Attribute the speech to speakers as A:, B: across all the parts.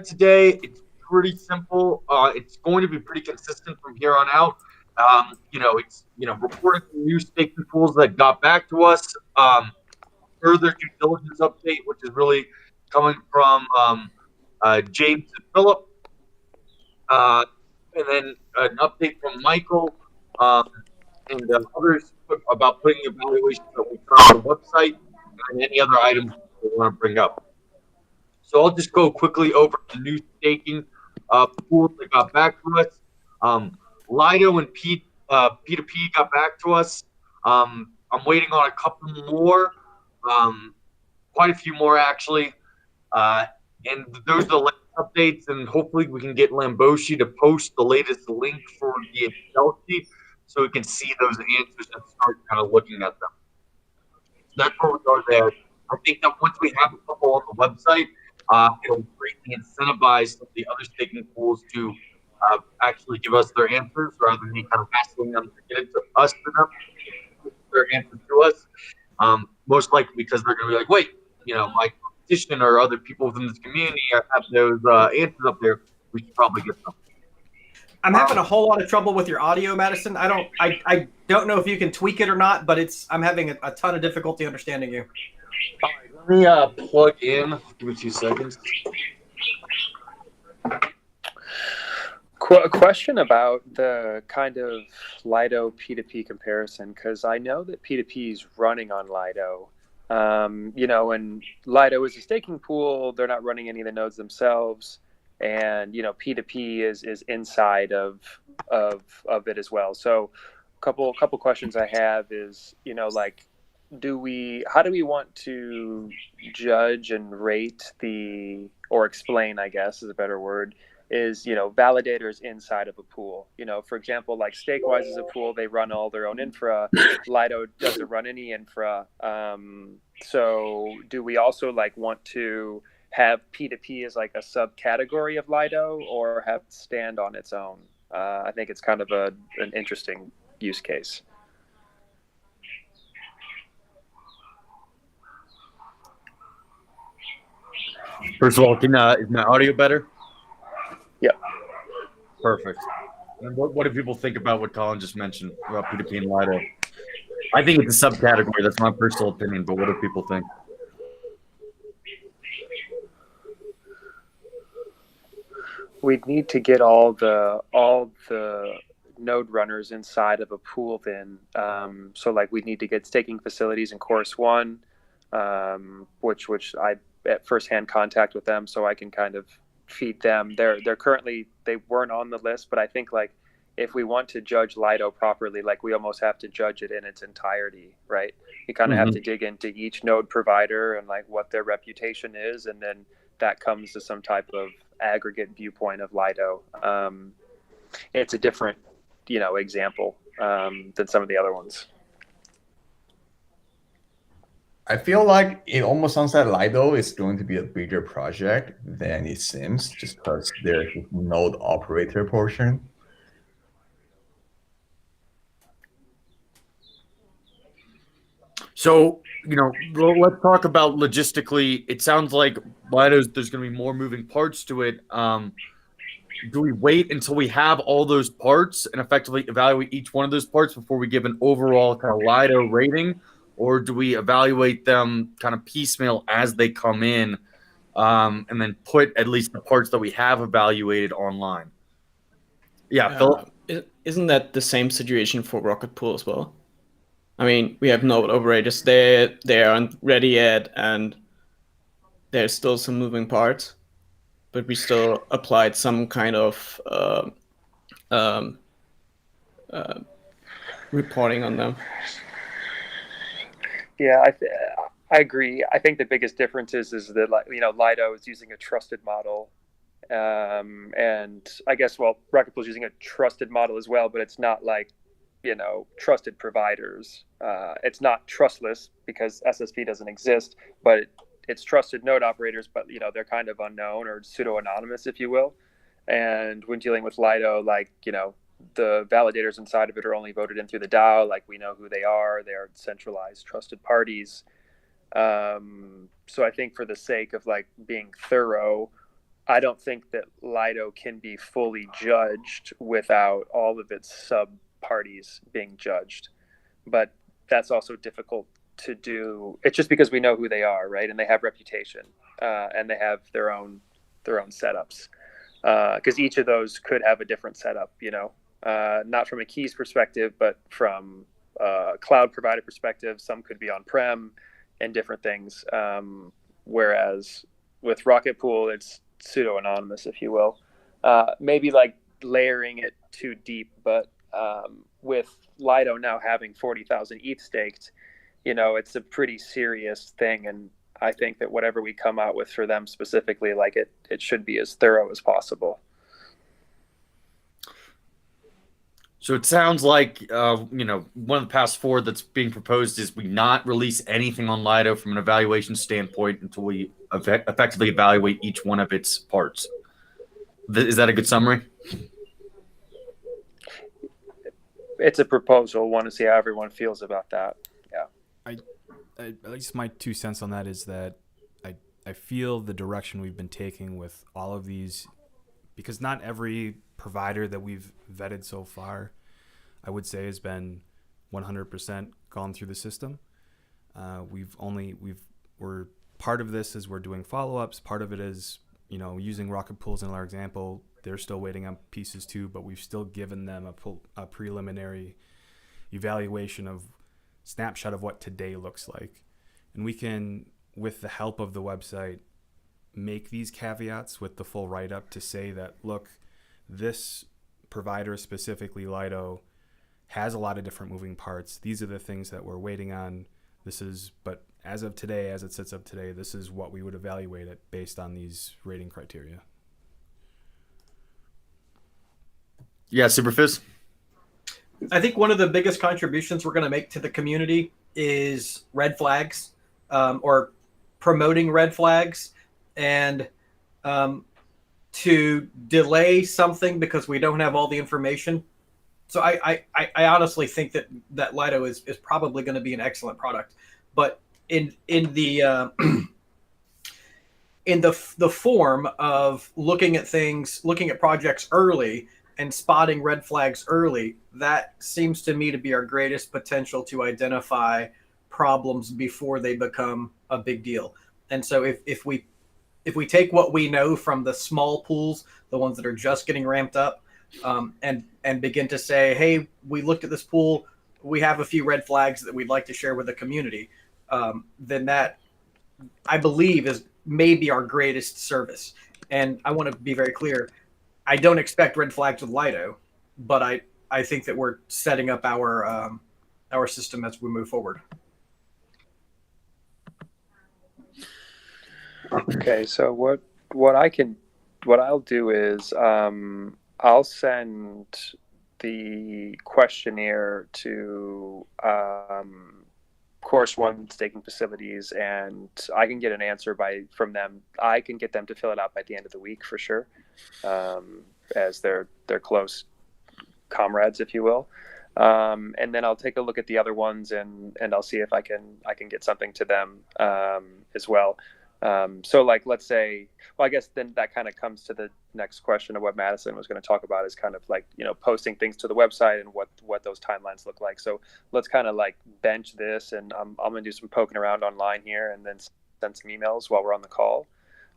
A: today. It's pretty simple. It's going to be pretty consistent from here on out. It's reporting new staking pools that got back to us. Further due diligence update, which is really coming from James and Philip, uh, and then an update from Michael um, and others about putting evaluations that we put on the website and any other items we want to bring up. So I'll just go quickly over the new staking pools that got back to us. Lido and P2P got back to us. I'm waiting on a couple more, quite a few more actually. Uh, and those are the latest updates, and hopefully we can get Lamboshi to post the latest link for the Excel sheet so we can see those answers and start kind of looking at them. So that's where we are there. I think that once we have a couple on the website, it'll greatly incentivize some of the other staking pools to actually give us their answers rather than me kind of asking them to get it to us for them, their answers to us. Most likely because they're going to be like, wait, my competition or other people within this community have those answers up there. We should probably get them.
B: I'm having a whole lot of trouble with your audio, Madison. I don't know if you can tweak it or not, but I'm having a ton of difficulty understanding you.
A: All right, let me plug in. Give me 2 seconds.
C: A question about the kind of Lido P2P comparison, because I know that P2P is running on Lido. And Lido is a staking pool. They're not running any of the nodes themselves. And, P2P is inside of it as well. So a couple questions I have is, how do we want to judge and rate or explain, I guess is a better word, is, validators inside of a pool. For example, like Stakewise is a pool, they run all their own infra. Lido doesn't run any infra. So do we also want to have P2P as like a subcategory of Lido or have it stand on its own? I think it's kind of an interesting use case.
A: First of all, is my audio better?
C: Yeah.
A: Perfect. And what do people think about what Colin just mentioned about P2P and Lido? I think it's a subcategory. That's my personal opinion, but what do people think?
C: We'd need to get all the node runners inside of a pool then. So we'd need to get staking facilities in Chorus One, which I at firsthand contact with them, so I can kind of feed them. They're currently, they weren't on the list, but I think if we want to judge Lido properly, we almost have to judge it in its entirety, right? You kind of have to dig into each node provider and what their reputation is, and then that comes to some type of aggregate viewpoint of Lido. It's a different, example than some of the other ones.
D: I feel like it almost sounds like Lido is going to be a bigger project than it seems, just because there's a node operator portion.
A: So, let's talk about logistically. It sounds like Lido's, there's going to be more moving parts to it. Do we wait until we have all those parts and effectively evaluate each one of those parts before we give an overall kind of Lido rating? Or do we evaluate them kind of piecemeal as they come in and then put at least the parts that we have evaluated online? Yeah, Philip?
E: Isn't that the same situation for Rocket Pool as well? I mean, we have node operators there, they aren't ready yet, and there's still some moving parts, but we still applied some kind of reporting on them.
C: Yeah, I agree. I think the biggest difference is that Lido is using a trusted model, and I guess Rocket Pool is using a trusted model as well, but it's not trusted providers. It's not trustless because SSP doesn't exist, but it's trusted node operators, but they're kind of unknown or pseudo-anonymous, if you will. And when dealing with Lido, the validators inside of it are only voted in through the DAO. We know who they are. They are centralized, trusted parties. So I think for the sake of being thorough, I don't think that Lido can be fully judged without all of its sub parties being judged. But that's also difficult to do. It's just because we know who they are, right? And they have reputation, and they have their own setups. Because each of those could have a different setup, not from a keys perspective, but from a cloud provider perspective. Some could be on-prem and different things. Whereas with Rocket Pool, it's pseudo-anonymous, if you will. Maybe like layering it too deep, but with Lido now having 40,000 ETH staked, it's a pretty serious thing. And I think that whatever we come out with for them specifically, like it should be as thorough as possible.
A: So it sounds like, one of the paths forward that's being proposed is we not release anything on Lido from an evaluation standpoint until we effectively evaluate each one of its parts. Is that a good summary?
C: It's a proposal. Want to see how everyone feels about that. Yeah.
F: At least my 2 cents on that is that I feel the direction we've been taking with all of these, because not every provider that we've vetted so far, I would say, has been 100% gone through the system. We're part of this is we're doing follow-ups. Part of it is, using Rocket Pools in our example, they're still waiting on pieces too, but we've still given them a preliminary evaluation of snapshot of what today looks like. And we can, with the help of the website, make these caveats with the full write-up to say that, look, this provider, specifically Lido, has a lot of different moving parts. These are the things that we're waiting on. But as of today, as it sits up today, this is what we would evaluate it based on these rating criteria.
A: Yeah, Superfizz?
B: I think one of the biggest contributions we're going to make to the community is red flags, or promoting red flags, and to delay something because we don't have all the information. So I honestly think that Lido is probably going to be an excellent product, but in the in the form of looking at projects early and spotting red flags early, that seems to me to be our greatest potential to identify problems before they become a big deal. And so if we take what we know from the small pools, the ones that are just getting ramped up, and begin to say, hey, we looked at this pool, we have a few red flags that we'd like to share with the community, then that, I believe, is maybe our greatest service. And I want to be very clear, I don't expect red flags with Lido, but I think that we're setting up our system as we move forward.
C: Okay, so what I'll do is I'll send the questionnaire to Course One staking facilities, and I can get an answer from them. I can get them to fill it out by the end of the week for sure, as they're close comrades, if you will. And then I'll take a look at the other ones, and I'll see if I can get something to them as well. So like, let's say, well, I guess then that kind of comes to the next question of what Madison was going to talk about, is kind of like, posting things to the website and what those timelines look like. So let's kind of like bench this, and I'm going to do some poking around online here and then send some emails while we're on the call.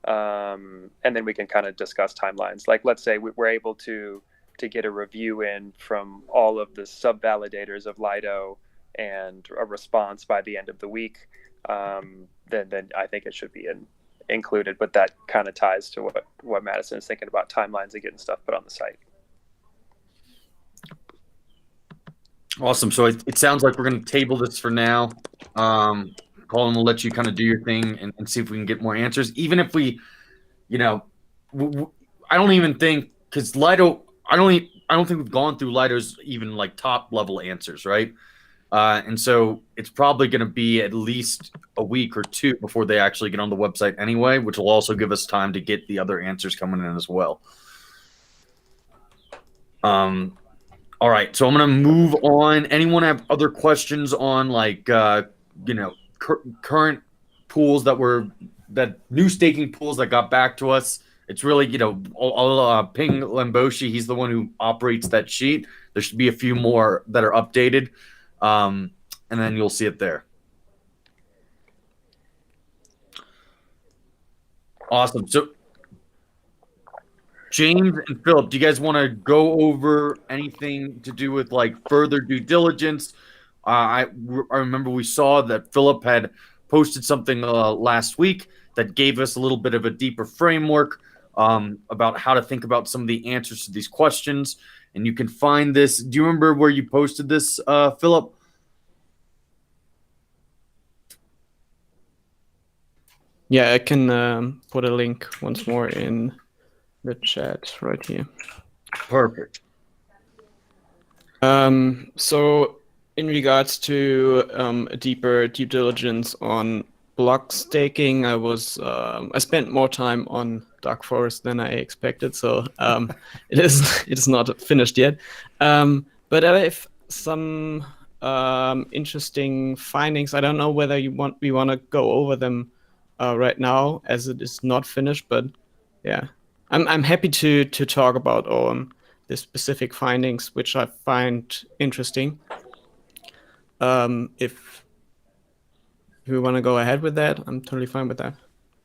C: And then we can kind of discuss timelines. Like, let's say we're able to get a review in from all of the sub validators of Lido and a response by the end of the week. Then I think it should be included, but that kind of ties to what Madison is thinking about timelines and getting stuff put on the site.
A: Awesome. So it sounds like we're going to table this for now. Colin will let you kind of do your thing and see if we can get more answers. Even if we, I don't even think, because Lido, I don't think we've gone through Lido's even like top level answers, right? And so it's probably going to be at least a week or two before they actually get on the website anyway, which will also give us time to get the other answers coming in as well. All right, so I'm going to move on. Anyone have other questions on like, current pools that new staking pools that got back to us It's really, I'll ping Lamboshi. He's the one who operates that sheet. There should be a few more that are updated, and then you'll see it there. Awesome. So, James and Philip, do you guys want to go over anything to do with like further due diligence? I remember we saw that Philip had posted something last week that gave us a little bit of a deeper framework about how to think about some of the answers to these questions. And you can find this. Do you remember where you posted this, Philip?
E: Yeah, I can put a link once more in the chat right here.
A: Perfect.
E: So in regards to a deeper due diligence on block staking, I spent more time on Dark Forest than I expected, so it is not finished yet. But I have some interesting findings. I don't know whether we want to go over them right now, as it is not finished. But yeah, I'm happy to talk about the specific findings, which I find interesting. If we want to go ahead with that, I'm totally fine with that.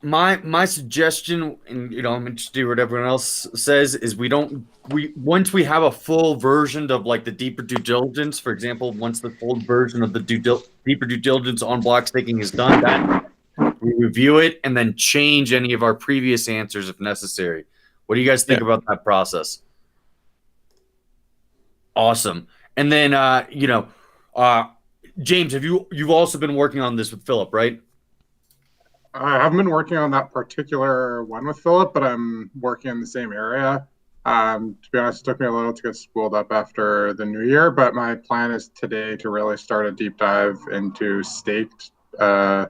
A: My suggestion, and I'm interested in what everyone else says, is once we have a full version of like the deeper due diligence, for example, once the full version of the deeper due diligence on block staking is done, that we review it and then change any of our previous answers if necessary. What do you guys think about that process? Awesome. And then James, you've also been working on this with Philip, right?
G: I haven't been working on that particular one with Philip, but I'm working in the same area. To be honest, it took me a little to get spooled up after the new year, but my plan is today to really start a deep dive into stake.us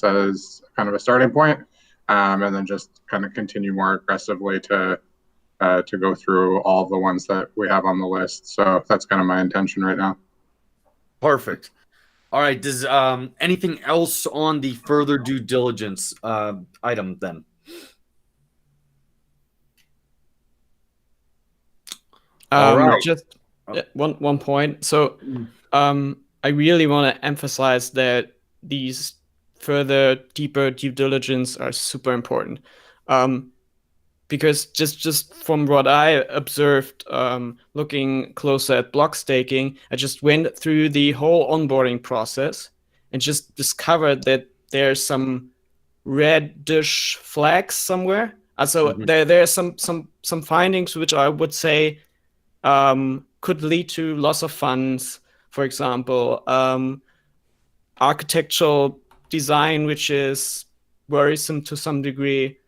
G: as kind of a starting point, and then just kind of continue more aggressively to go through all the ones that we have on the list. So that's kind of my intention right now.
A: Perfect. All right. Does anything else on the further due diligence item then? All right.
E: Just one point. So I really want to emphasize that these further deeper due diligence are super important. Because just from what I observed, looking closer at block staking, I just went through the whole onboarding process and just discovered that there's some reddish flags somewhere. So there are some findings which I would say could lead to loss of funds, for example, architectural design, which is worrisome to some degree.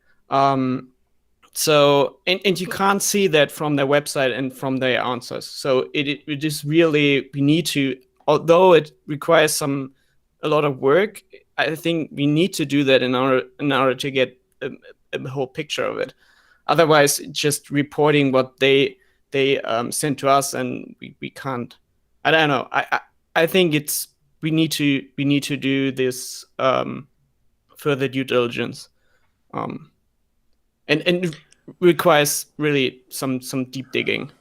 E: So, and you can't see that from their website and from their answers. So it is really, we need to, although it requires a lot of work, I think we need to do that in order to get a whole picture of it. Otherwise, just reporting what they sent to us, and we can't. I don't know. I think we need to do this further due diligence. And requires really some deep digging.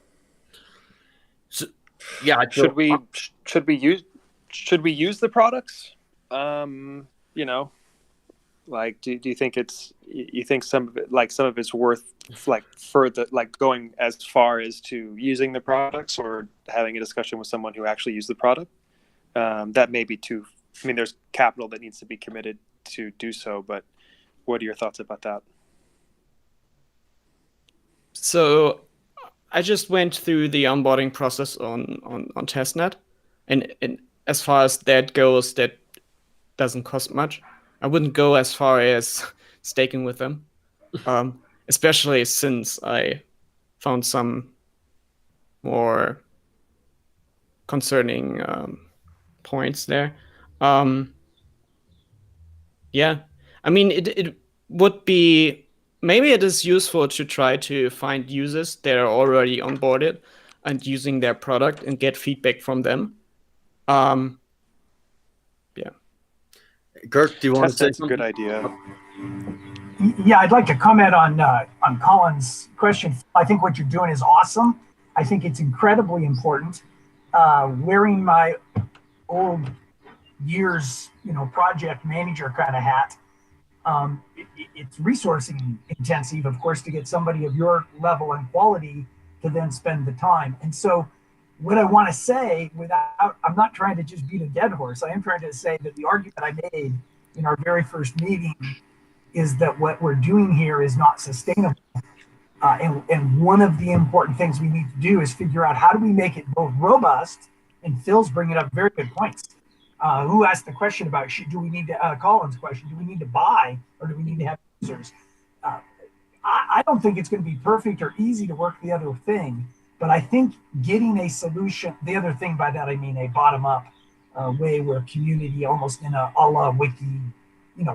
A: So, yeah,
C: should we use the products? Like do you think some of it's worth like further, like going as far as to using the products or having a discussion with someone who actually used the product? That may be too. I mean, there's capital that needs to be committed to do so, but what are your thoughts about that?
E: So I just went through the onboarding process on testnet, and as far as that goes, that doesn't cost much. I wouldn't go as far as staking with them, especially since I found some more concerning points there. Yeah, I mean, it would be. Maybe it is useful to try to find users that are already onboarded and using their product and get feedback from them. Yeah.
A: Kirk, do you want to say
C: something? That's a good idea.
H: Yeah, I'd like to comment on Colin's question. I think what you're doing is awesome. I think it's incredibly important. Wearing my old years, project manager kind of hat, it's resourcing intensive, of course, to get somebody of your level and quality to then spend the time. And so, what I want to say, I'm not trying to just beat a dead horse. I am trying to say that the argument I made in our very first meeting is that what we're doing here is not sustainable. And one of the important things we need to do is figure out how do we make it both robust, and Phil's bringing up very good points. Who asked the question about do we need to, Colin's question, do we need to buy or do we need to have users? I don't think it's going to be perfect or easy to work the other thing, but I think getting a solution, the other thing by that I mean a bottom up way where community almost in a la wiki,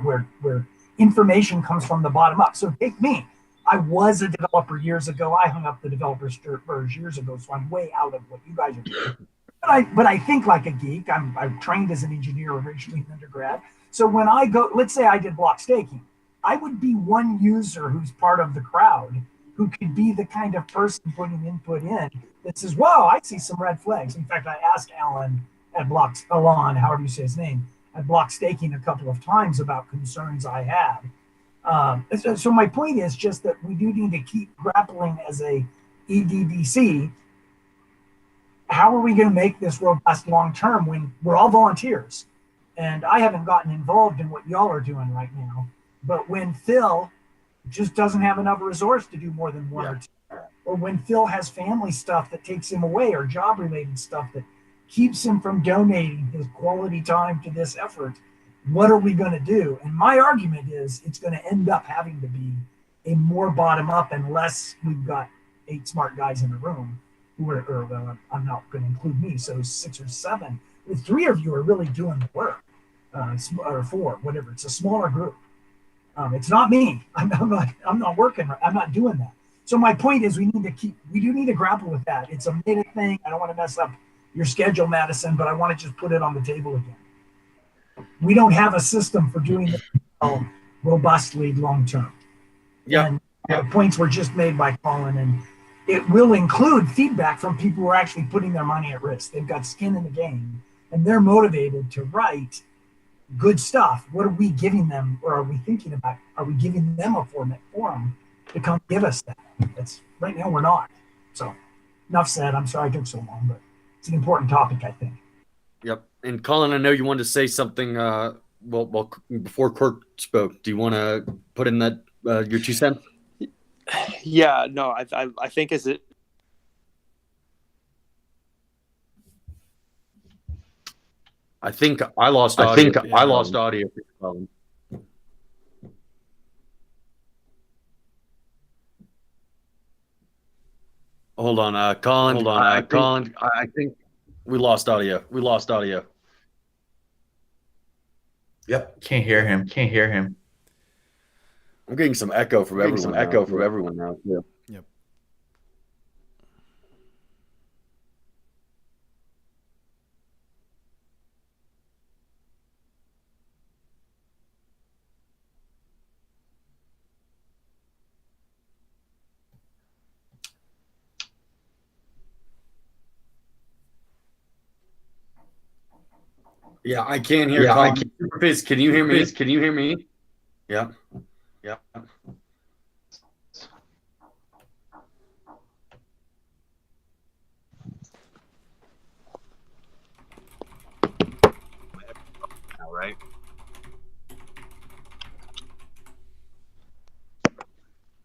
H: where information comes from the bottom up. So take me. I was a developer years ago. I hung up the developer spurs years ago, so I'm way out of what you guys are doing. But I think like a geek. I'm trained as an engineer originally in undergrad. So when I go, let's say I did block staking, I would be one user who's part of the crowd who could be the kind of person putting input in that says, "Whoa, I see some red flags." In fact, I asked Alan, however you say his name, at block staking a couple of times about concerns I had. So my point is just that we do need to keep grappling as a EDDC. How are we going to make this robust long term when we're all volunteers? And I haven't gotten involved in what y'all are doing right now. But when Phil just doesn't have enough resource to do more than one or two, or when Phil has family stuff that takes him away or job related stuff that keeps him from donating his quality time to this effort, what are we going to do? And my argument is it's going to end up having to be a more bottom up unless we've got 8 smart guys in the room who are, well, I'm not going to include me, so 6 or 7. The 3 of you are really doing the work, or 4, whatever. It's a smaller group. It's not me. I'm not working. I'm not doing that. So my point is, we do need to grapple with that. It's a minute thing. I don't want to mess up your schedule, Madison, but I want to just put it on the table again. We don't have a system for doing this robustly long term.
A: Yeah.
H: And the points were just made by Colin, and it will include feedback from people who are actually putting their money at risk. They've got skin in the game, and they're motivated to write good stuff. What are we giving them, or are we thinking about? Are we giving them a forum to come give us that? That's right now we're not. So, enough said. I'm sorry I took so long, but it's an important topic, I think.
I: Yep. And Colin, I know you wanted to say something. Well, before Kirk spoke, do you want to put in that your 2 cents?
C: Yeah. No. I think is it.
I: I think I lost audio. I lost audio. Colin. Hold on, Colin. Hold on, Colin. I think we lost audio.
D: Yep, can't hear him.
I: I'm getting some echo from everyone now. Yeah.
F: Yep.
I: Yeah, I can't hear. Colin. Superface, can you hear me? Yeah.
A: All right.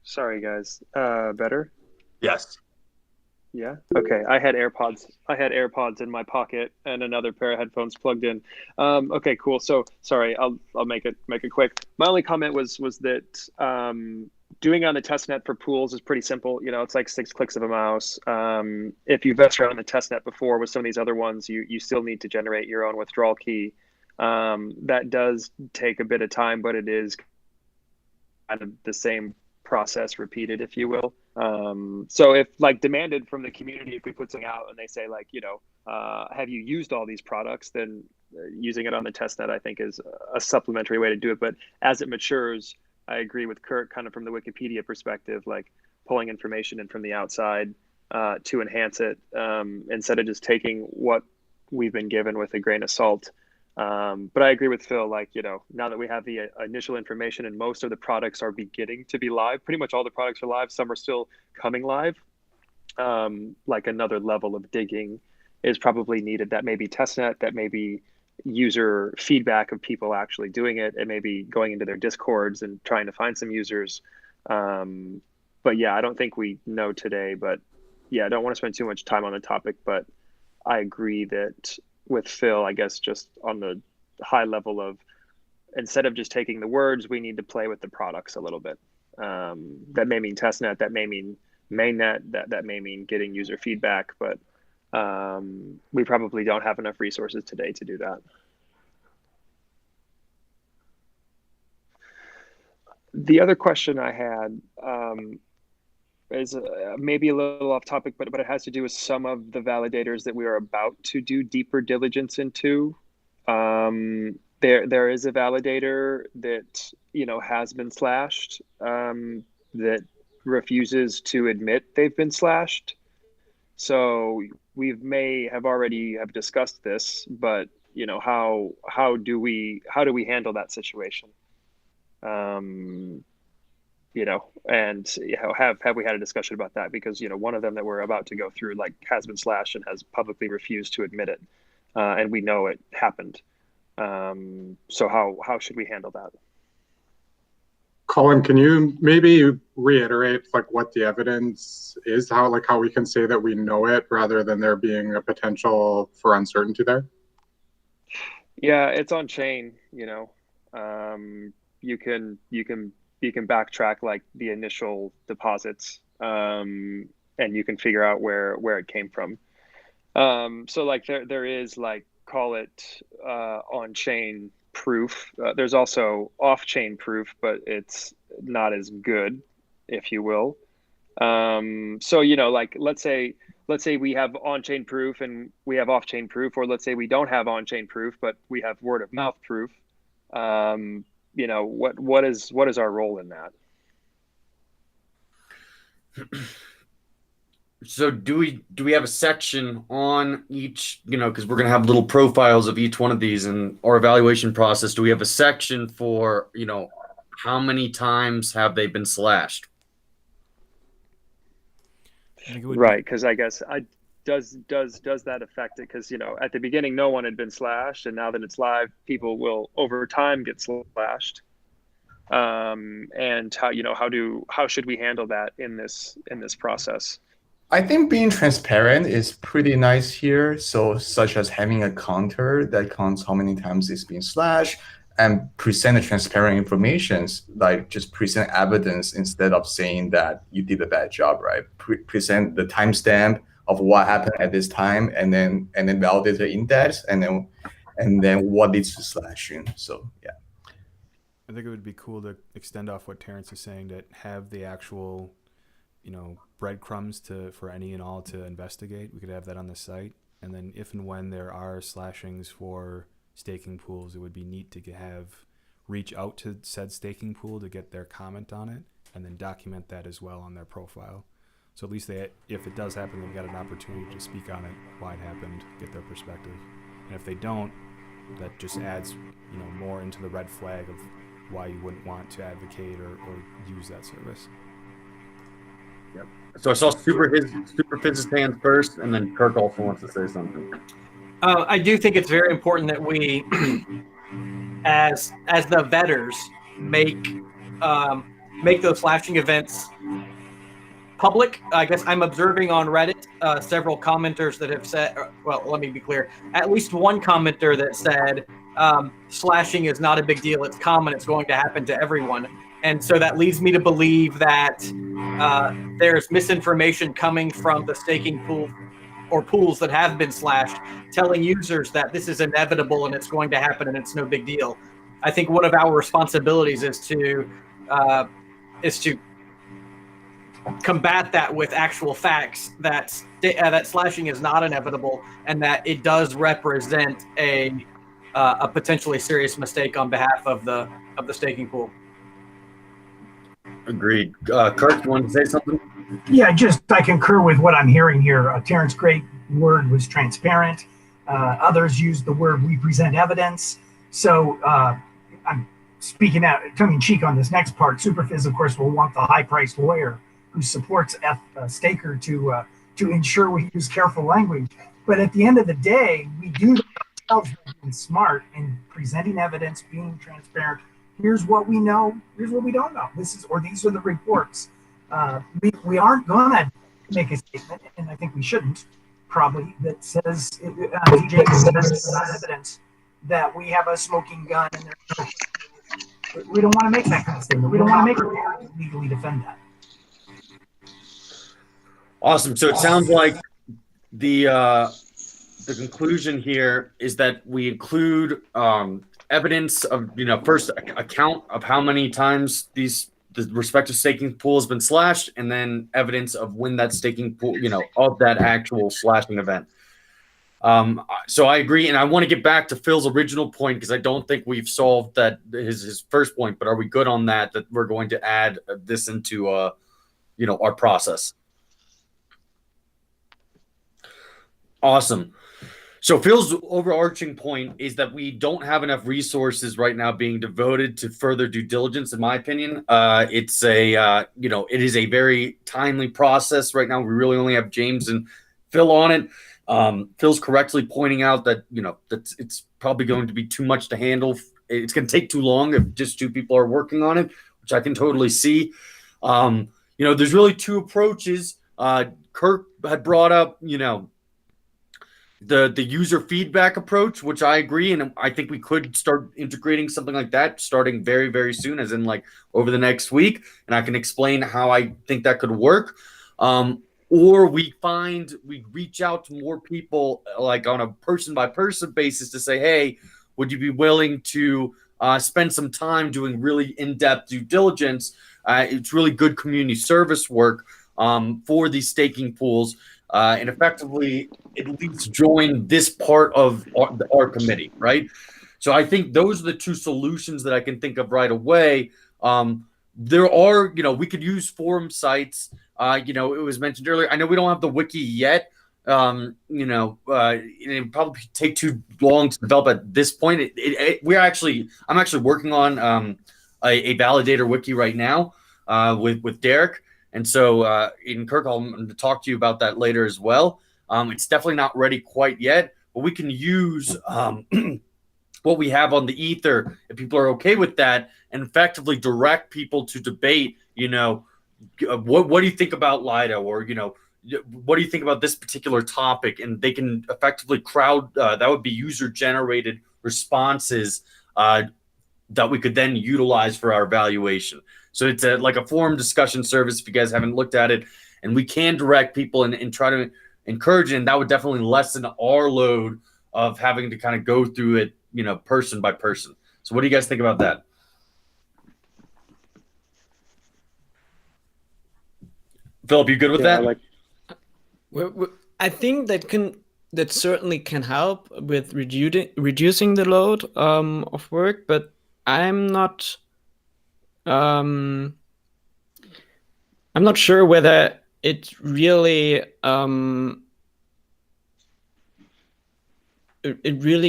C: Sorry, guys. Better?
A: Yes.
C: Yeah. Okay. I had AirPods in my pocket and another pair of headphones plugged in. Okay. Cool. So sorry. I'll make it quick. My only comment was that doing on the testnet for pools is pretty simple. It's like 6 clicks of a mouse. If you've messed around the testnet before with some of these other ones, you still need to generate your own withdrawal key. That does take a bit of time, but it is kind of the same process repeated, if you will. So if demanded from the community, if we put something out and they say have you used all these products, then using it on the testnet I think is a supplementary way to do it. But as it matures, I agree with Kurt kind of from the Wikipedia perspective, like pulling information in from the outside to enhance it instead of just taking what we've been given with a grain of salt. But I agree with Phil, like, you know, now that we have the initial information and most of the products are beginning to be live, pretty much all the products are live, some are still coming live, like another level of digging is probably needed. That may be testnet, that may be user feedback of people actually doing it, and maybe going into their discords and trying to find some users. But yeah, I don't think we know today, but yeah, I don't want to spend too much time on the topic, but I agree that with Phil, I guess just on the high level of, instead of just taking the words, we need to play with the products a little bit. That may mean testnet, that may mean mainnet, that may mean getting user feedback, but we probably don't have enough resources today to do that. The other question I had is maybe a little off topic, but it has to do with some of the validators that we are about to do deeper diligence into. There is a validator that, you know, has been slashed, that refuses to admit they've been slashed. So we may have already have discussed this, but you know, how do we handle that situation? You know, and you know, have we had a discussion about that? Because, you know, one of them that we're about to go through, like, has been slashed and has publicly refused to admit it, and we know it happened. So how should we handle that?
G: Colin, can you maybe reiterate like what the evidence is, how we can say that we know it rather than there being a potential for uncertainty there?
C: Yeah, it's on chain, you know. You can backtrack like the initial deposits, and you can figure out where it came from. So like there is, like, call it on-chain proof. There's also off-chain proof, but it's not as good, if you will. So, you know, like, let's say we have on-chain proof and we have off-chain proof, or let's say we don't have on-chain proof, but we have word of mouth proof. You know, what is our role in that?
I: So do we have a section on each, you know, because we're going to have little profiles of each one of these in our evaluation process. Do we have a section for, you know, how many times have they been slashed?
C: Right, because I guess does that affect it? Because, you know, at the beginning no one had been slashed, and now that it's live, people will over time get slashed. And how should we handle that in this process?
D: I think being transparent is pretty nice here. So, such as having a counter that counts how many times it's been slashed, and present the transparent information, like just present evidence instead of saying that you did a bad job, right? Present the timestamp of what happened at this time, and then validate the index, and then what leads to slashing. So yeah.
F: I think it would be cool to extend off what Terrence is saying, to have the actual, you know, breadcrumbs for any and all to investigate. We could have that on the site, and then if and when there are slashings for staking pools, it would be neat to reach out to said staking pool to get their comment on it, and then document that as well on their profile. So at least if it does happen, they've got an opportunity to speak on it, why it happened, get their perspective. And if they don't, that just adds, you know, more into the red flag of why you wouldn't want to advocate or use that service.
I: Yep. So I saw Super Fizz his hands first, and then Kirk also wants to say something.
B: I do think it's very important that we, as the vetters, make those flashing events public. I guess I'm observing on Reddit several commenters that have said, well, let me be clear, at least one commenter that said slashing is not a big deal. It's common. It's going to happen to everyone. And so that leads me to believe that there's misinformation coming from the staking pool or pools that have been slashed, telling users that this is inevitable and it's going to happen and it's no big deal. I think one of our responsibilities is to combat that with actual facts, that slashing is not inevitable and that it does represent a potentially serious mistake on behalf of the staking pool.
I: Agreed. Kurt, you want to say something?
H: Yeah, I concur with what I'm hearing here. Terrence's great word was transparent. Others used the word "we present evidence." So I'm speaking out tongue in cheek on this next part. Superfizz, of course, will want the high-priced lawyer who supports Staker to ensure we use careful language. But at the end of the day, we do ourselves being smart and presenting evidence, being transparent. Here's what we know. Here's what we don't know. These are the reports. We aren't going to make a statement, and I think we shouldn't, probably, that says, DJ says evidence that we have a smoking gun, and we don't want to make that kind of statement. We don't want to make it legally defend that.
I: Awesome. So it sounds like the conclusion here is that we include evidence of, first account of how many times the respective staking pool has been slashed, and then evidence of when that staking pool, of that actual slashing event. So I agree, and I want to get back to Phil's original point because I don't think we've solved that his first point. But are we good on that we're going to add this into our process? Awesome. So Phil's overarching point is that we don't have enough resources right now being devoted to further due diligence. In my opinion, it is a very timely process right now. We really only have James and Phil on it. Phil's correctly pointing out that that it's probably going to be too much to handle. It's going to take too long if just two people are working on it, which I can totally see. There's really two approaches. Kirk had brought up, the user feedback approach, which I agree, and I think we could start integrating something like that starting very, very soon, as in like over the next week, and I can explain how I think that could work. Or we reach out to more people like on a person by person basis to say, hey, would you be willing to spend some time doing really in-depth due diligence? It's really good community service work for these staking pools. And effectively at least join this part of our committee, right? So I think those are the two solutions that I can think of right away. There are, we could use forum sites. It was mentioned earlier. I know we don't have the wiki yet. It would probably take too long to develop at this point. I'm actually working on a validator wiki right now with Derek. And so, in Kirk, I'm going to talk to you about that later as well. It's definitely not ready quite yet, but we can use what we have on the Ether, if people are okay with that, and effectively direct people to debate, what do you think about Lido? Or, what do you think about this particular topic? And they can effectively that would be user-generated responses that we could then utilize for our evaluation. So it's like a forum discussion service if you guys haven't looked at it, and we can direct people and try to encourage it, and that would definitely lessen our load of having to kind of go through it, person by person. So what do you guys think about that? Philip, you good with that?
E: I think that certainly can help with reducing the load of work, but I'm not sure whether it really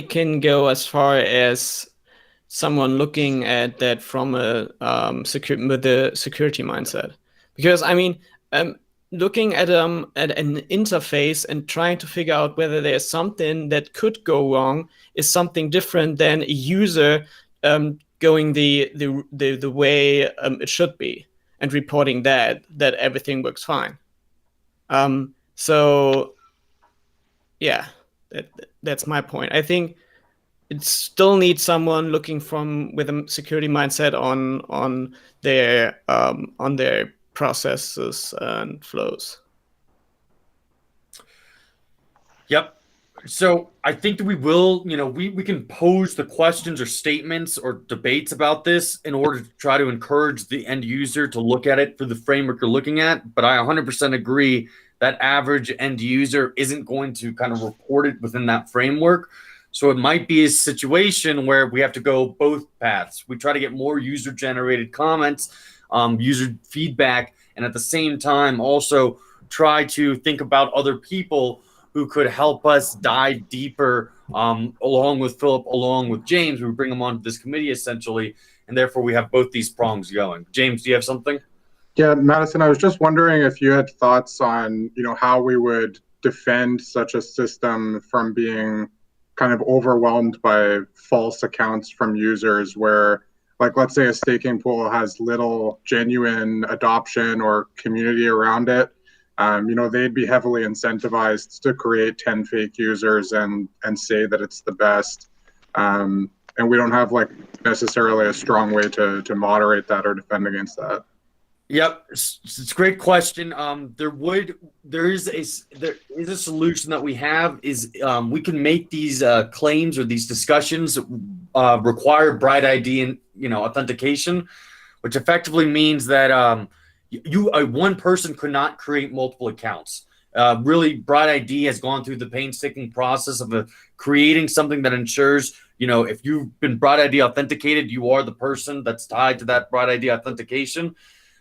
E: can go as far as someone looking at that from a with a security mindset, because looking at an interface and trying to figure out whether there's something that could go wrong is something different than a user going the way it should be and reporting that everything works fine. So yeah, that's my point. I think it still needs someone looking with a security mindset on their processes and flows.
I: Yep. So I think that we will, we can pose the questions or statements or debates about this in order to try to encourage the end user to look at it for the framework you're looking at. But I 100% agree that average end user isn't going to kind of report it within that framework. So it might be a situation where we have to go both paths. We try to get more user-generated comments user feedback, and at the same time also try to think about other people who could help us dive deeper, along with Philip, along with James. We bring them onto this committee essentially, and therefore we have both these prongs going. James, do you have something?
G: Yeah, Madison, I was just wondering if you had thoughts on, how we would defend such a system from being kind of overwhelmed by false accounts from users where, like, let's say a staking pool has little genuine adoption or community around it. They'd be heavily incentivized to create 10 fake users and say that it's the best. And we don't have necessarily a strong way to moderate that or defend against that.
I: Yep, it's a great question. There is a solution that we have is we can make these claims or these discussions require Bright ID and authentication, which effectively means that one person could not create multiple accounts. Really, Bright ID has gone through the painstaking process of creating something that ensures if you've been Bright ID authenticated, you are the person that's tied to that Bright ID authentication.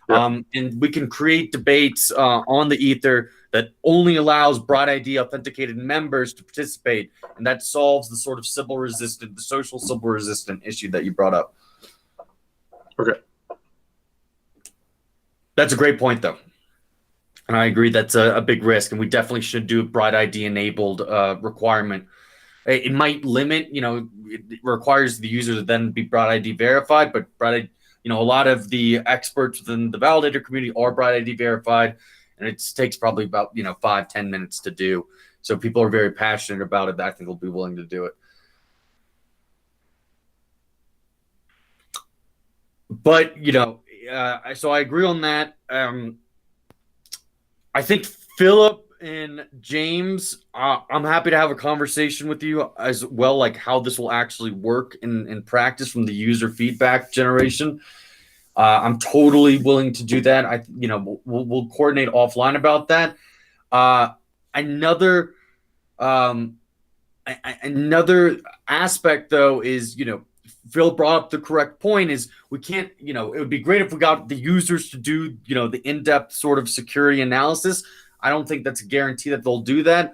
I: And we can create debates on the Ether that only allows Bright ID authenticated members to participate, and that solves the sort of the social Sybil resistant issue that you brought up.
G: Okay.
I: That's a great point, though, and I agree that's a big risk, and we definitely should do a Bright ID enabled requirement. It might limit, it requires the user to then be Bright ID verified, but Bright ID, a lot of the experts within the validator community are Bright ID verified, and it takes probably about 5-10 minutes to do. So if people are very passionate about it, I think they'll be willing to do it. But so I agree on that. I think Philip and James, I'm happy to have a conversation with you as well, like how this will actually work in practice from the user feedback generation. I'm totally willing to do that. We'll coordinate offline about that. Another aspect, though, is Phil brought up the correct point. Is we can't it would be great if we got the users to do the in-depth sort of security analysis. I don't think that's a guarantee that they'll do that.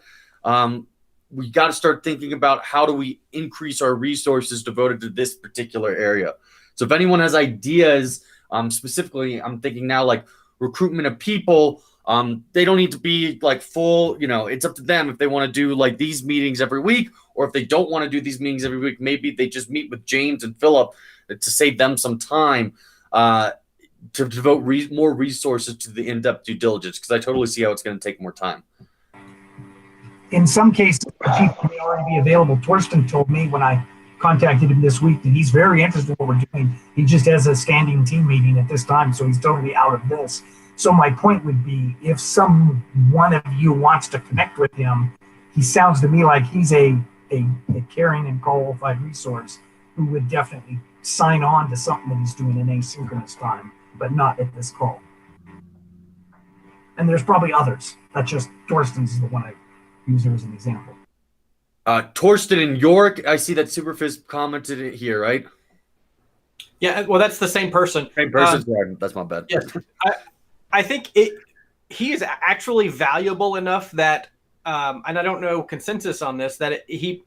I: We got to start thinking about how do we increase our resources devoted to this particular area. So if anyone has ideas, specifically, I'm thinking now like recruitment of people. They don't need to be like full, it's up to them if they want to do like these meetings every week, or if they don't want to do these meetings every week, maybe they just meet with James and Philip to save them some time to devote more resources to the in-depth due diligence, because I totally see how it's going to take more time.
H: In some cases, the people may already be available. Torsten told me when I contacted him this week that he's very interested in what we're doing. He just has a standing team meeting at this time, so he's totally out of this. So my point would be, if one of you wants to connect with him, he sounds to me like he's a caring and qualified resource who would definitely sign on to something that he's doing in asynchronous time, but not at this call. And there's probably others. That's just Torsten's the one I use as an example.
I: Torsten in York, I see that Superfizz commented it here, right?
B: Yeah, well, that's the same person.
I: Same person. That's my bad.
B: Yes, I think he is actually valuable enough that, and I don't know consensus on this, that he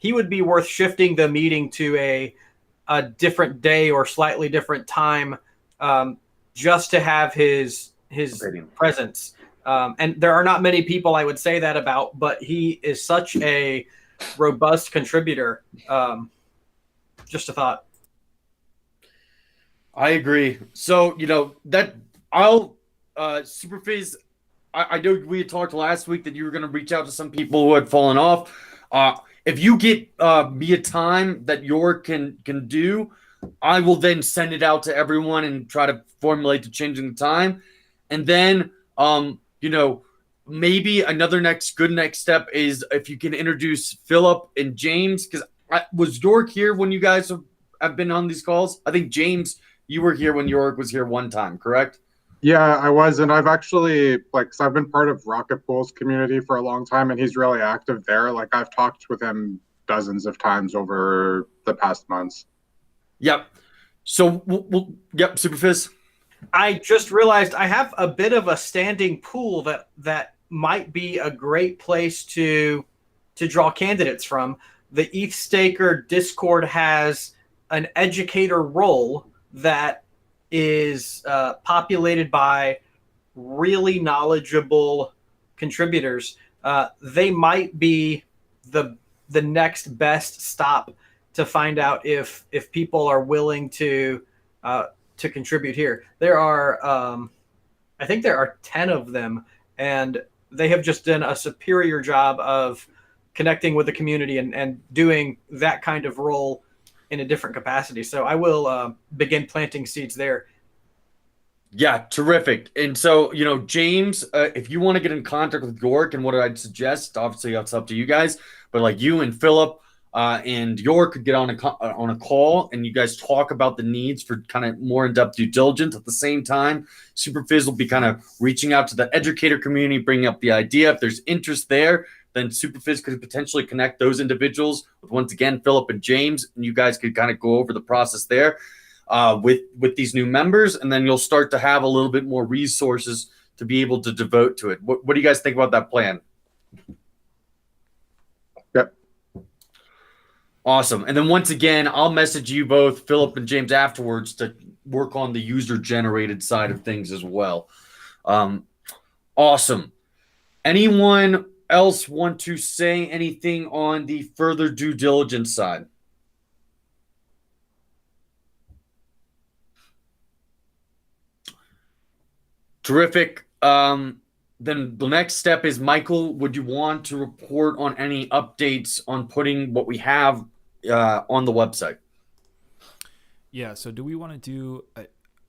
B: would be worth shifting the meeting to a different day or slightly different time, just to have his presence. And there are not many people I would say that about, but he is such a robust contributor. Just a thought.
I: I agree. So, that I'll Superfizz, I know we had talked last week that you were going to reach out to some people who had fallen off. If you get me a time that York can do, I will then send it out to everyone and try to formulate the changing the time. And then, maybe another good next step is if you can introduce Philip and James, because was York here when you guys have been on these calls? I think James, you were here when York was here one time, correct?
G: Yeah, I was, and I've actually, so I've been part of Rocket Pool's community for a long time, and he's really active there. I've talked with him dozens of times over the past months.
I: Yep. So, yep, Superfizz.
B: I just realized I have a bit of a standing pool that might be a great place to draw candidates from. The ETH Staker Discord has an educator role that is populated by really knowledgeable contributors. They might be the next best stop to find out if people are willing to contribute here. There are, I think there are 10 of them, and they have just done a superior job of connecting with the community and doing that kind of role in a different capacity. So I will begin planting seeds there.
I: Yeah, terrific. And so, James, if you want to get in contact with York, and what I'd suggest, obviously that's up to you guys, but like you and Philip and York could get on a call, and you guys talk about the needs for kind of more in-depth due diligence. At the same time, Superfizz will be kind of reaching out to the educator community, bringing up the idea. If there's interest there, then Superfizz could potentially connect those individuals with, once again, Philip and James, and you guys could kind of go over the process there. With these new members, and then you'll start to have a little bit more resources to be able to devote to it. What do you guys think about that plan?
G: Yep.
I: Awesome. And then once again, I'll message you both, Philip and James, afterwards to work on the user-generated side of things as well. Awesome. Anyone else want to say anything on the further due diligence side? Terrific. Then the next step is, Michael, would you want to report on any updates on putting what we have on the website?
F: Yeah, so do we want to do,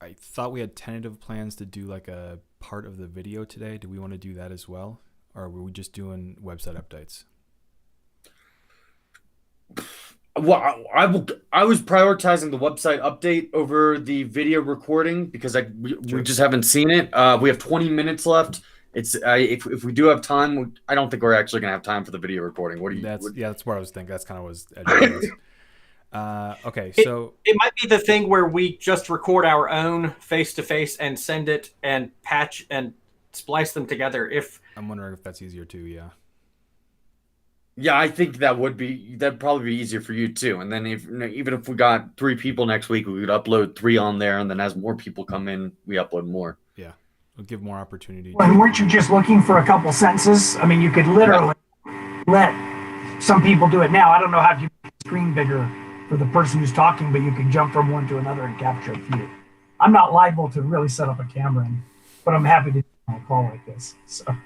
F: I thought we had tentative plans to do like a part of the video today. Do we want to do that as well? Or were we just doing website updates?
I: Well, I was prioritizing the website update over the video recording because we just haven't seen it. We have 20 minutes left. It's if we do have time, I don't think we're actually gonna have time for the video recording. What do you?
F: That's what I was thinking. That's kind of was. Okay, so
B: it might be the thing where we just record our own face to face and send it and patch and splice them together. If
F: I'm wondering if that's easier too. Yeah.
I: Yeah, I think that'd probably be easier for you too. And then even if we got 3 people next week, we would upload 3 on there, and then as more people come in, we upload more.
F: Yeah, it'll give more opportunity.
H: And weren't you just looking for a couple sentences? I mean, you could literally let some people do it now. I don't know how you make the screen bigger for the person who's talking, but you can jump from one to another and capture a few. I'm not liable to really set up a camera, but I'm happy to do a call like this. So.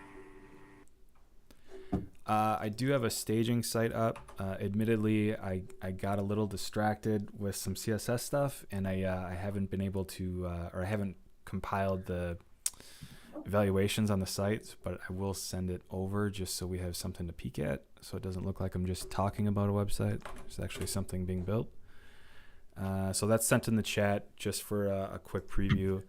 F: I do have a staging site up. Admittedly, I got a little distracted with some CSS stuff, and I haven't been able to, or I haven't compiled the evaluations on the site, but I will send it over just so we have something to peek at, so it doesn't look like I'm just talking about a website. There's actually something being built. So that's sent in the chat just for a quick preview.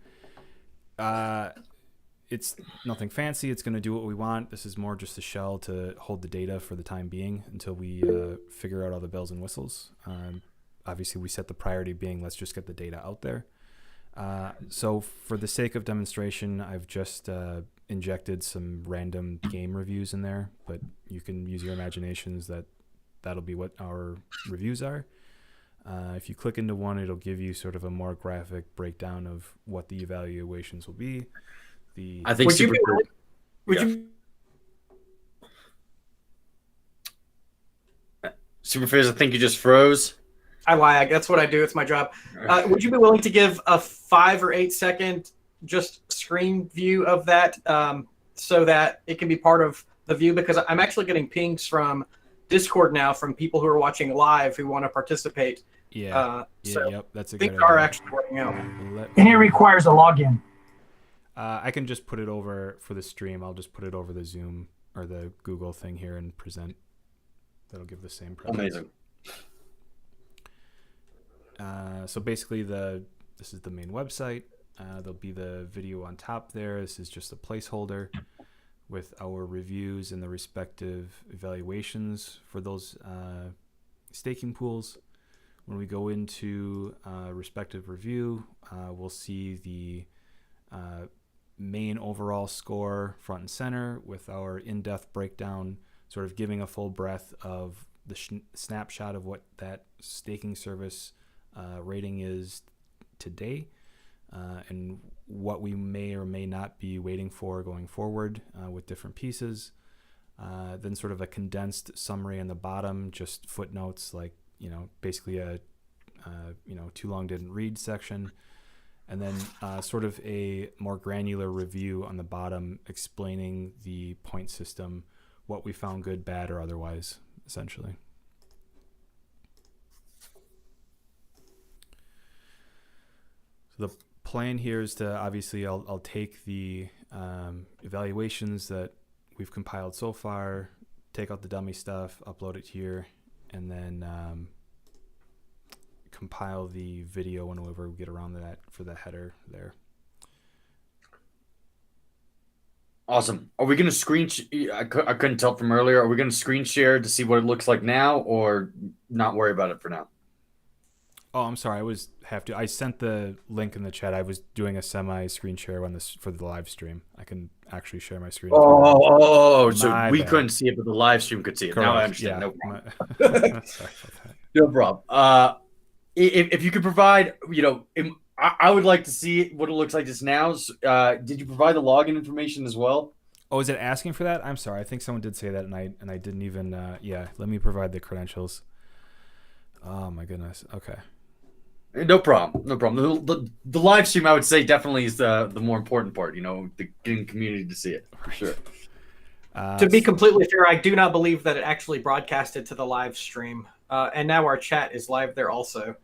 F: It's nothing fancy. It's going to do what we want. This is more just a shell to hold the data for the time being until we figure out all the bells and whistles. Obviously, we set the priority being let's just get the data out there. So for the sake of demonstration, I've just injected some random game reviews in there, but you can use your imaginations. That'll be what our reviews are. If you click into one, it'll give you sort of a more graphic breakdown of what the evaluations will be.
I: I think Superfizz, I think you just froze.
B: I lie. That's what I do. It's my job. Would you be willing to give a 5 or 8 second just screen view of that so that it can be part of the view? Because I'm actually getting pings from Discord now from people who are watching live who want to participate.
F: Yep, that's a good idea.
B: Things are actually working out.
H: And it requires a login.
F: I can just put it over for the stream. I'll just put it over the Zoom or the Google thing here and present. That'll give the same presence.
I: Amazing.
F: So basically, this is the main website. There'll be the video on top there. This is just a placeholder with our reviews and the respective evaluations for those staking pools. When we go into respective review, we'll see the main overall score front and center with our in-depth breakdown, sort of giving a full breadth of the snapshot of what that staking service rating is today, and what we may or may not be waiting for going forward with different pieces. Then sort of a condensed summary on the bottom, just footnotes like, basically a, too long didn't read section. And then sort of a more granular review on the bottom explaining the point system, what we found good, bad, or otherwise, essentially. So the plan here is to, obviously, I'll take the evaluations that we've compiled so far, take out the dummy stuff, upload it here, and then compile the video whenever we get around to that for the header there.
I: Awesome. Are we going to screen? I couldn't tell from earlier. Are we going to screen share to see what it looks like now, or not worry about it for now?
F: Oh, I'm sorry. I sent the link in the chat. I was doing a semi screen share for the live stream. I can actually share my screen.
I: So we couldn't see it, but the live stream could see it.
F: Correct.
I: Now I understand.
F: Yeah.
I: No problem.
F: Sorry about that.
I: No problem. If you could provide, I would like to see what it looks like just now. Did you provide the login information as well?
F: Oh, is it asking for that? I'm sorry. I think someone did say that, and I didn't even. Let me provide the credentials. Oh my goodness. Okay.
I: No problem. No problem. The live stream, I would say, definitely is the more important part. The getting community to see it for sure.
B: To be completely fair, I do not believe that it actually broadcasted to the live stream, and now our chat is live there also,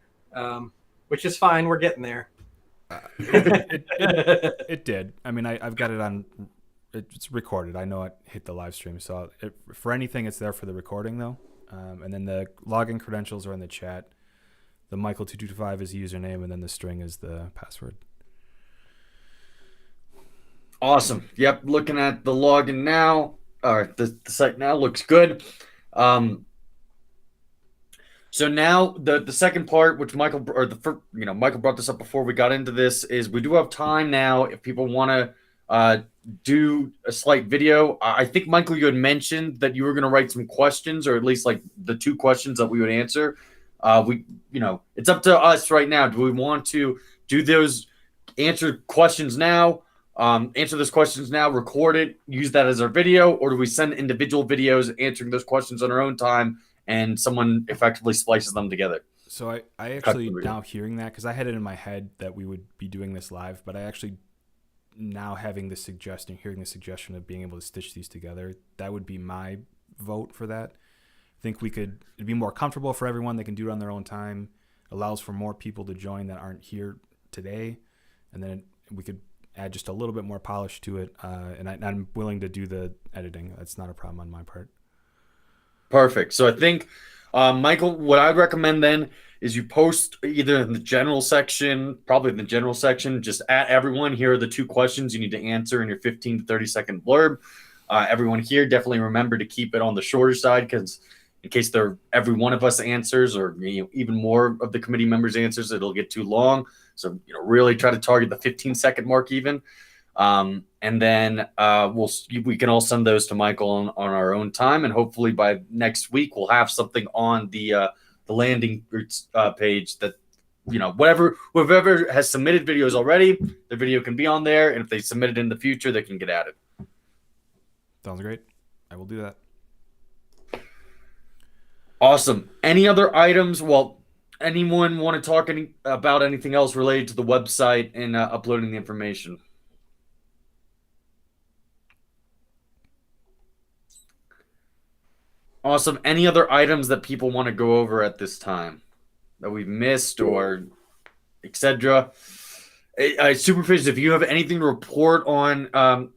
B: which is fine. We're getting there.
F: It did. I mean, I've got it on. It's recorded. I know it hit the live stream. So for anything, it's there for the recording though. And then the login credentials are in the chat. The Michael225 is the username, and then the string is the password.
I: Awesome. Yep. Looking at the login now, or the site now looks good. So now the second part, which Michael brought this up before we got into this, is we do have time now if people want to do a slight video. I think, Michael, you had mentioned that you were going to write some questions, or at least like the 2 questions that we would answer. It's up to us right now. Do we want to do those answer questions now, answer those questions now, record it, use that as our video, or do we send individual videos answering those questions on our own time and someone effectively splices them together?
F: So I actually now hearing that, because I had it in my head that we would be doing this live, but I actually now hearing the suggestion of being able to stitch these together, that would be my vote for that. I think it'd be more comfortable for everyone. They can do it on their own time. Allows for more people to join that aren't here today. And then we could add just a little bit more polish to it. And I'm willing to do the editing. That's not a problem on my part.
I: Perfect. So I think, Michael, what I'd recommend then is you post either in the general section, just at everyone, here are the 2 questions you need to answer in your 15 to 30 second blurb. Everyone here, definitely remember to keep it on the shorter side, because in case every one of us answers, or even more of the committee members answers, it'll get too long. So really try to target the 15-second mark even, and then we can all send those to Michael on our own time, and hopefully by next week we'll have something on the landing page that whoever has submitted videos already, the video can be on there, and if they submit it in the future, they can get added.
F: Sounds great. I will do that.
I: Awesome. Any other items? Well, anyone want to talk about anything else related to the website and uploading the information? Awesome. Any other items that people want to go over at this time that we've missed, or etc.? Superfish, if you have anything to report on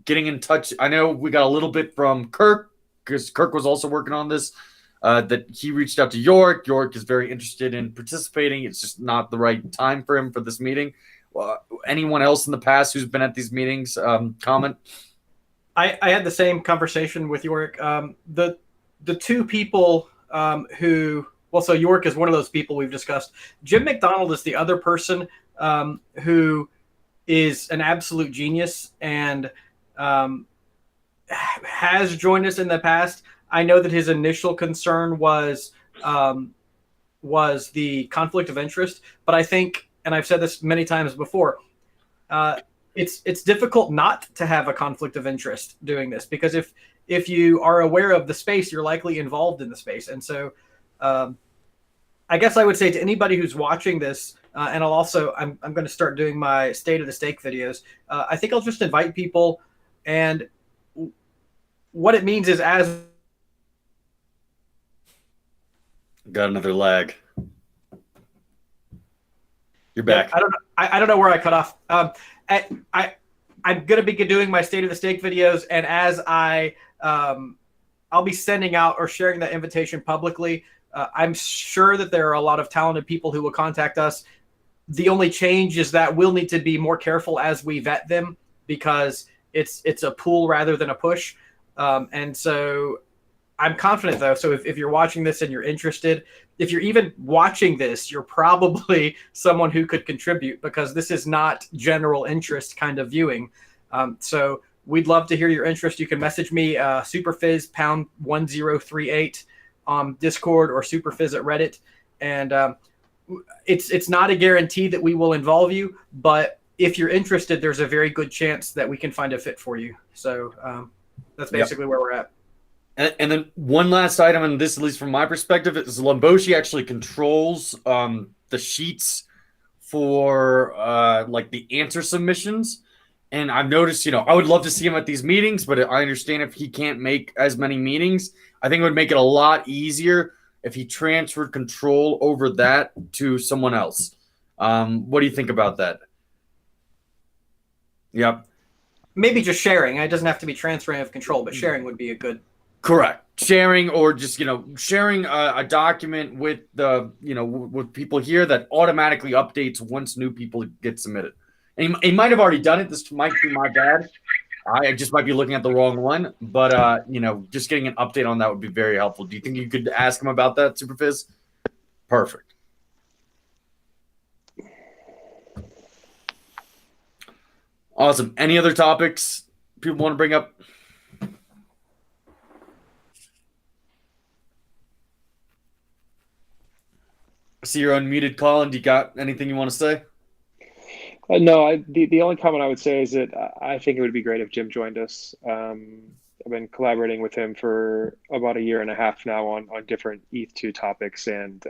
I: getting in touch, I know we got a little bit from Kirk, because Kirk was also working on this, that he reached out to York. York is very interested in participating. It's just not the right time for him for this meeting. Anyone else in the past who's been at these meetings comment?
B: I had the same conversation with York. The 2 people so York is one of those people we've discussed. Jim McDonald is the other person who is an absolute genius and has joined us in the past. I know that his initial concern was the conflict of interest, but I think, and I've said this many times before, it's difficult not to have a conflict of interest doing this, because if you are aware of the space, you're likely involved in the space. And so I guess I would say to anybody who's watching this, and I'm going to start doing my state of the stake videos. I think I'll just invite people, and what it means is, as
I: Got another lag. You're back.
B: I don't know where I cut off. I'm going to be doing my state of the stake videos, and as I'll be sending out or sharing that invitation publicly. I'm sure that there are a lot of talented people who will contact us. The only change is that we'll need to be more careful as we vet them, because it's a pull rather than a push. And so I'm confident, though. So if you're watching this and you're interested, if you're even watching this, you're probably someone who could contribute, because this is not general interest kind of viewing. So we'd love to hear your interest. You can message me, superfizz #1038 on Discord, or superfizz at Reddit. And it's not a guarantee that we will involve you, but if you're interested, there's a very good chance that we can find a fit for you. So that's basically where we're at.
I: And then one last item, and this, at least from my perspective, is Lamboshi actually controls the sheets for like the answer submissions. And I've noticed, I would love to see him at these meetings, but I understand if he can't make as many meetings. I think it would make it a lot easier if he transferred control over that to someone else. What do you think about that? Yep.
B: Maybe just sharing. It doesn't have to be transferring of control, but sharing would be a good.
I: Correct. Sharing, or just, sharing a document with with people here that automatically updates once new people get submitted. And he might have already done it. This might be my bad. I just might be looking at the wrong one, but just getting an update on that would be very helpful. Do you think you could ask him about that, Superfizz? Perfect. Awesome. Any other topics people want to bring up? I see you're unmuted, Colin. Do you got anything you want to say?
C: No, the only comment I would say is that I think it would be great if Jim joined us. I've been collaborating with him for about a year and a half now on different ETH2 topics, and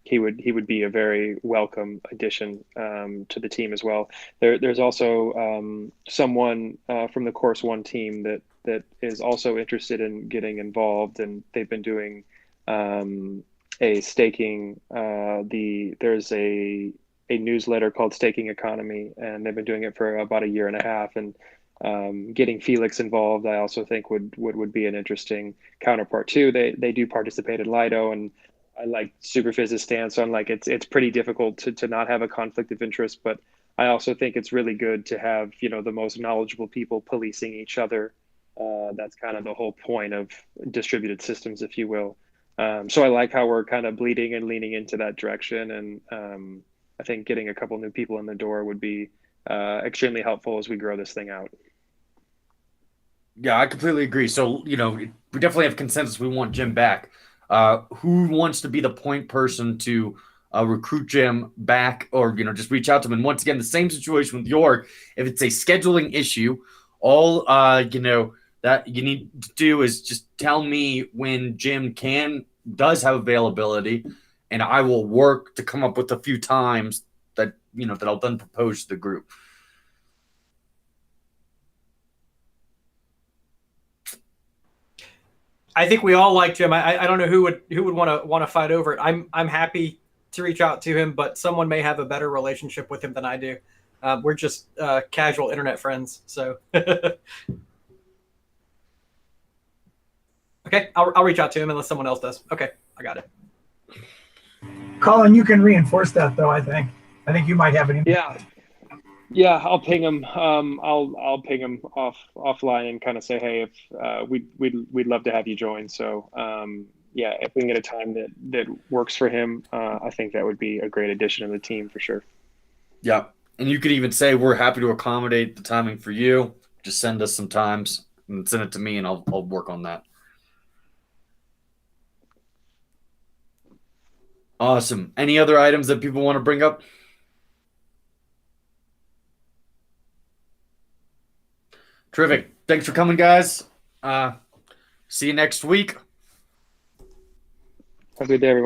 C: he would be a very welcome addition to the team as well. There's also someone from the Course One team that is also interested in getting involved, and they've been doing a staking. There's a newsletter called Staking Economy, and they've been doing it for about a year and a half. And getting Felix involved, I also think would be an interesting counterpart too. They do participate in Lido, and I like Superfizz's stance on, like, it's pretty difficult to not have a conflict of interest, but I also think it's really good to have the most knowledgeable people policing each other. That's kind of the whole point of distributed systems, if you will. So I like how we're kind of bleeding and leaning into that direction, and I think getting a couple new people in the door would be extremely helpful as we grow this thing out.
I: Yeah, I completely agree. So, we definitely have consensus. We want Jim back. Who wants to be the point person to recruit Jim back, or, just reach out to him? And once again, the same situation with York. If it's a scheduling issue, all, that you need to do is just tell me when Jim does have availability, and I will work to come up with a few times that I'll then propose to the group.
B: I think we all like Jim. I don't know who would want to fight over it. I'm happy to reach out to him, but someone may have a better relationship with him than I do. We're just casual internet friends, so. Okay, I'll reach out to him unless someone else does. Okay, I got it.
H: Colin, you can reinforce that, though. I think you might have an.
C: Yeah, I'll ping him. I'll ping him offline and kind of say, hey, if we'd love to have you join. So if we can get a time that works for him, I think that would be a great addition to the team for sure.
I: Yeah, And you could even say we're happy to accommodate the timing for you. Just send us some times and send it to me, and I'll work on that. Awesome. Any other items that people want to bring up? Terrific. Thanks for coming, guys. See you next week.
C: Have a good day, everyone.